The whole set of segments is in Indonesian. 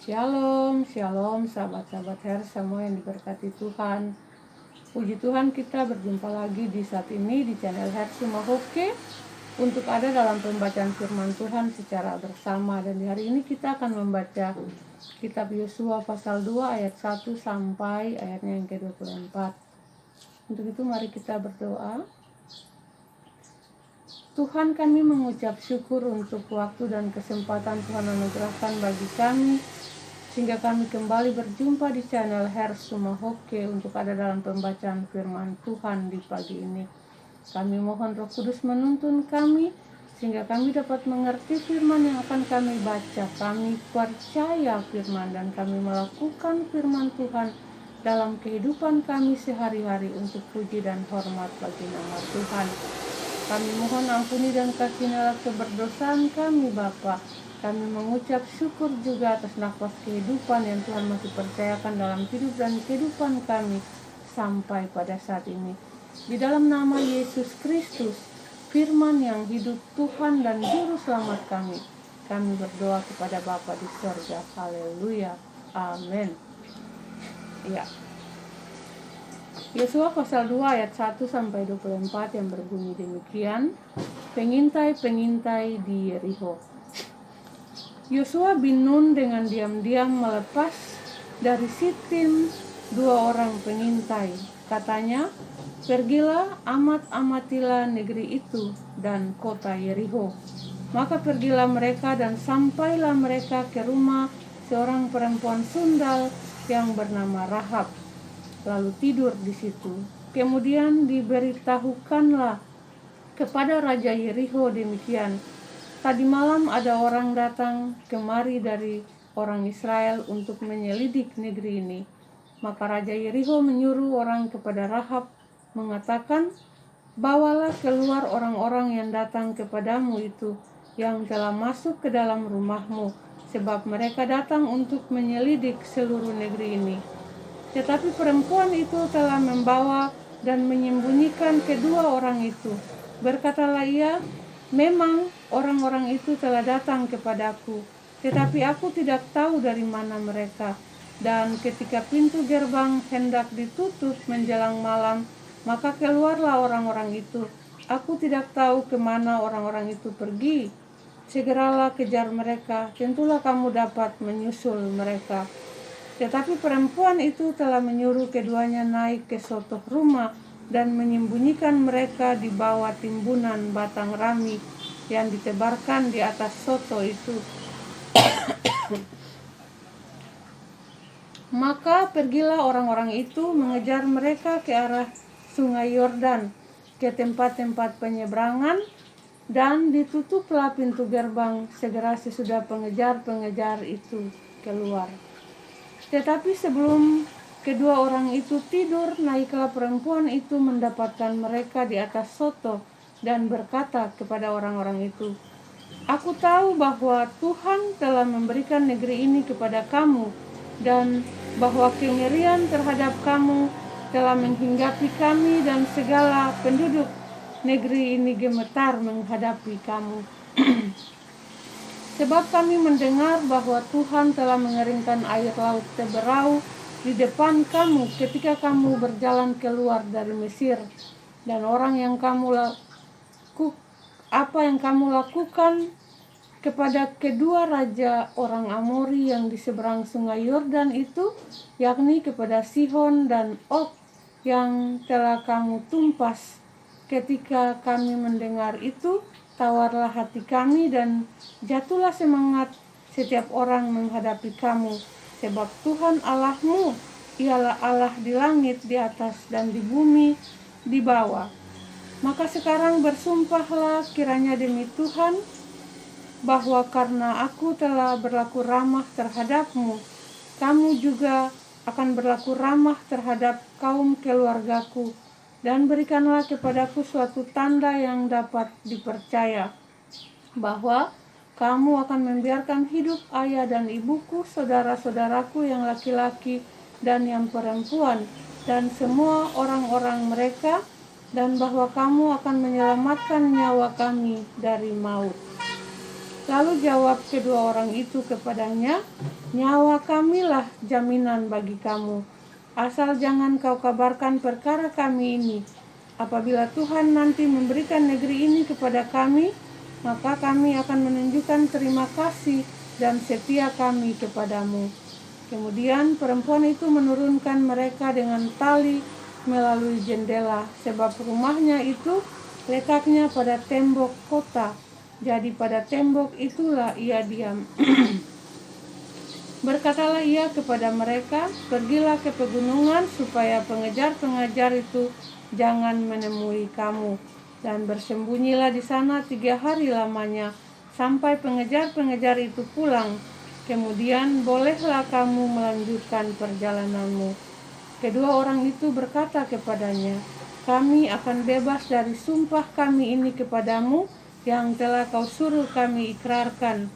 Shalom, shalom sahabat-sahabat Her semua yang diberkati Tuhan. Puji Tuhan, kita berjumpa lagi di saat ini di channel Her Sumahoke untuk ada dalam pembacaan firman Tuhan secara bersama. Dan di hari ini kita akan membaca kitab Yosua pasal 2 ayat 1 sampai ayatnya yang ke-24. Untuk itu mari kita berdoa. Tuhan, kami mengucap syukur untuk waktu dan kesempatan Tuhan anugerahkan bagi kami sehingga kami kembali berjumpa di channel Her Sumahoke untuk ada dalam pembacaan firman Tuhan di pagi ini. Kami mohon Roh Kudus menuntun kami sehingga kami dapat mengerti firman yang akan kami baca. Kami percaya firman dan kami melakukan firman Tuhan dalam kehidupan kami sehari-hari untuk puji dan hormat bagi nama Tuhan. Kami mohon ampuni dan kasih keberdosaan kami Bapa. Kami mengucap syukur juga atas nafas kehidupan yang Tuhan masih percayakan dalam hidup dan kehidupan kami sampai pada saat ini. Di dalam nama Yesus Kristus, firman yang hidup Tuhan dan Juru Selamat kami berdoa kepada Bapa di sorga. Haleluya. Amin. Ya. Yosua pasal 2 ayat 1 sampai 24 yang berbunyi demikian. Pengintai-pengintai di Yeriko. Yosua bin Nun dengan diam-diam melepas dari Sitim 2 orang pengintai. Katanya, pergilah amatilah negeri itu dan kota Yeriko. Maka pergilah mereka dan sampailah mereka ke rumah seorang perempuan sundal yang bernama Rahab, lalu tidur di situ. Kemudian diberitahukanlah kepada Raja Yeriko demikian, tadi malam ada orang datang kemari dari orang Israel untuk menyelidik negeri ini. Maka Raja Yeriko menyuruh orang kepada Rahab mengatakan, bawalah keluar orang-orang yang datang kepadamu itu yang telah masuk ke dalam rumahmu, sebab mereka datang untuk menyelidik seluruh negeri ini. Tetapi perempuan itu telah membawa dan menyembunyikan kedua orang itu. Berkatalah ia, memang orang-orang itu telah datang kepadaku, tetapi aku tidak tahu dari mana mereka. Dan ketika pintu gerbang hendak ditutup menjelang malam, maka keluarlah orang-orang itu. Aku tidak tahu kemana orang-orang itu pergi. Segeralah kejar mereka, tentulah kamu dapat menyusul mereka. Tetapi perempuan itu telah menyuruh keduanya naik ke suatu rumah dan menyembunyikan mereka di bawah timbunan batang rami yang ditebarkan di atas soto itu. Maka pergilah orang-orang itu mengejar mereka ke arah sungai Yordan, ke tempat-tempat penyeberangan, dan ditutuplah pintu gerbang segera sesudah pengejar-pengejar itu keluar. Tetapi sebelum kedua orang itu tidur, naiklah perempuan itu mendapatkan mereka di atas soto dan berkata kepada orang-orang itu, aku tahu bahwa Tuhan telah memberikan negeri ini kepada kamu dan bahwa kengerian terhadap kamu telah menghinggapi kami dan segala penduduk negeri ini gemetar menghadapi kamu. Sebab kami mendengar bahwa Tuhan telah mengeringkan air laut Teberau di depan kamu ketika kamu berjalan keluar dari Mesir, dan apa yang kamu lakukan kepada kedua raja orang Amori yang di seberang sungai Yordan itu, yakni kepada Sihon dan Og yang telah kamu tumpas. Ketika kami mendengar itu, tawarlah hati kami dan jatuhlah semangat setiap orang menghadapi kamu, sebab Tuhan Allahmu ialah Allah di langit di atas dan di bumi di bawah. Maka sekarang bersumpahlah kiranya demi Tuhan, bahwa karena aku telah berlaku ramah terhadapmu, kamu juga akan berlaku ramah terhadap kaum keluargaku, dan berikanlah kepadaku suatu tanda yang dapat dipercaya, bahwa kamu akan membiarkan hidup ayah dan ibuku, saudara-saudaraku yang laki-laki dan yang perempuan, dan semua orang-orang mereka, dan bahwa kamu akan menyelamatkan nyawa kami dari maut. Lalu jawab kedua orang itu kepadanya, "Nyawa kamilah jaminan bagi kamu. Asal jangan kau kabarkan perkara kami ini. Apabila Tuhan nanti memberikan negeri ini kepada kami, maka kami akan menunjukkan terima kasih dan setia kami kepadamu." Kemudian perempuan itu menurunkan mereka dengan tali melalui jendela, sebab rumahnya itu letaknya pada tembok kota. Jadi pada tembok itulah ia diam. Berkatalah ia kepada mereka, "Pergilah ke pegunungan supaya pengejar-pengejar itu jangan menemui kamu. Dan bersembunyilah di sana 3 hari lamanya, sampai pengejar-pengejar itu pulang. Kemudian bolehlah kamu melanjutkan perjalananmu." Kedua orang itu berkata kepadanya, "Kami akan bebas dari sumpah kami ini kepadamu, yang telah kau suruh kami ikrarkan.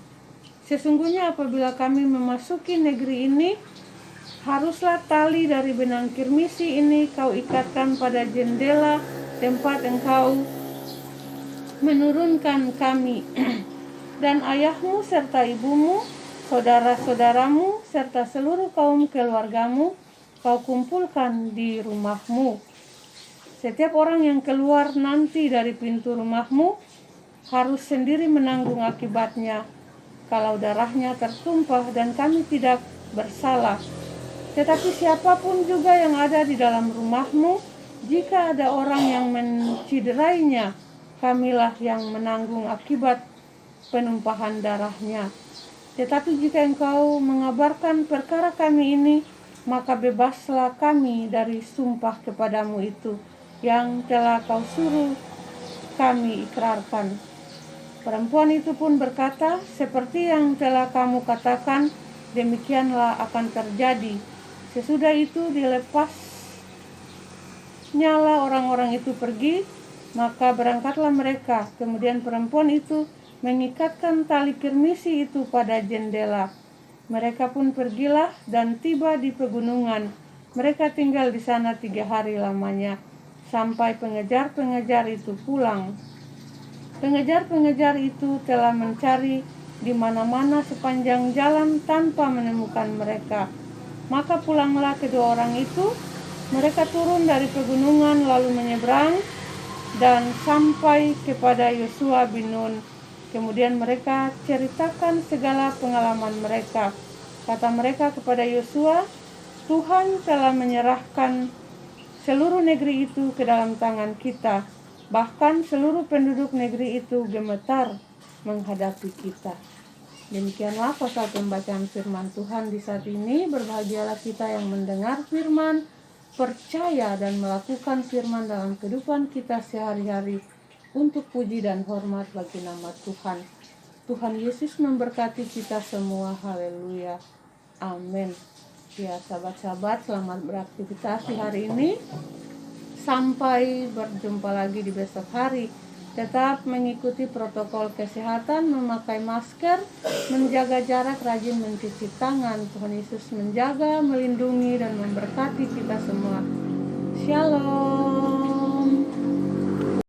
Sesungguhnya apabila kami memasuki negeri ini, haruslah tali dari benang kirmisi ini kau ikatkan pada jendela tempat engkau menurunkan kami. Dan ayahmu serta ibumu, saudara-saudaramu, serta seluruh kaum keluargamu kau kumpulkan di rumahmu. Setiap orang yang keluar nanti dari pintu rumahmu harus sendiri menanggung akibatnya kalau darahnya tertumpah dan kami tidak bersalah. Tetapi siapapun juga yang ada di dalam rumahmu, jika ada orang yang menciderainya, kamilah yang menanggung akibat penumpahan darahnya. Tetapi jika engkau mengabarkan perkara kami ini, maka bebaslah kami dari sumpah kepadamu itu, yang telah kau suruh kami ikrarkan." Perempuan itu pun berkata, "Seperti yang telah kamu katakan, demikianlah akan terjadi." Sesudah itu dilepasnyalah orang-orang itu pergi, maka berangkatlah mereka. Kemudian perempuan itu mengikatkan tali kirmisi itu pada jendela. Mereka pun pergilah dan tiba di pegunungan. Mereka tinggal di sana 3 hari lamanya, sampai pengejar-pengejar itu pulang. Pengejar-pengejar itu telah mencari di mana-mana sepanjang jalan tanpa menemukan mereka. Maka pulanglah kedua orang itu. Mereka turun dari pegunungan lalu menyeberang dan sampai kepada Yosua bin Nun. Kemudian mereka ceritakan segala pengalaman mereka. Kata mereka kepada Yosua, "Tuhan telah menyerahkan seluruh negeri itu ke dalam tangan kita. Bahkan seluruh penduduk negeri itu gemetar menghadapi kita." Demikianlah pasal pembacaan firman Tuhan di saat ini. Berbahagialah kita yang mendengar firman, percaya dan melakukan firman dalam kehidupan kita sehari-hari untuk puji dan hormat bagi nama Tuhan. Tuhan Yesus memberkati kita semua. Haleluya. Amin. Ya sahabat-sahabat, selamat beraktivitas di hari ini. Sampai berjumpa lagi di besok hari. Tetap mengikuti protokol kesehatan, memakai masker, menjaga jarak, rajin mencuci tangan. Tuhan Yesus menjaga, melindungi, dan memberkati kita semua. Shalom.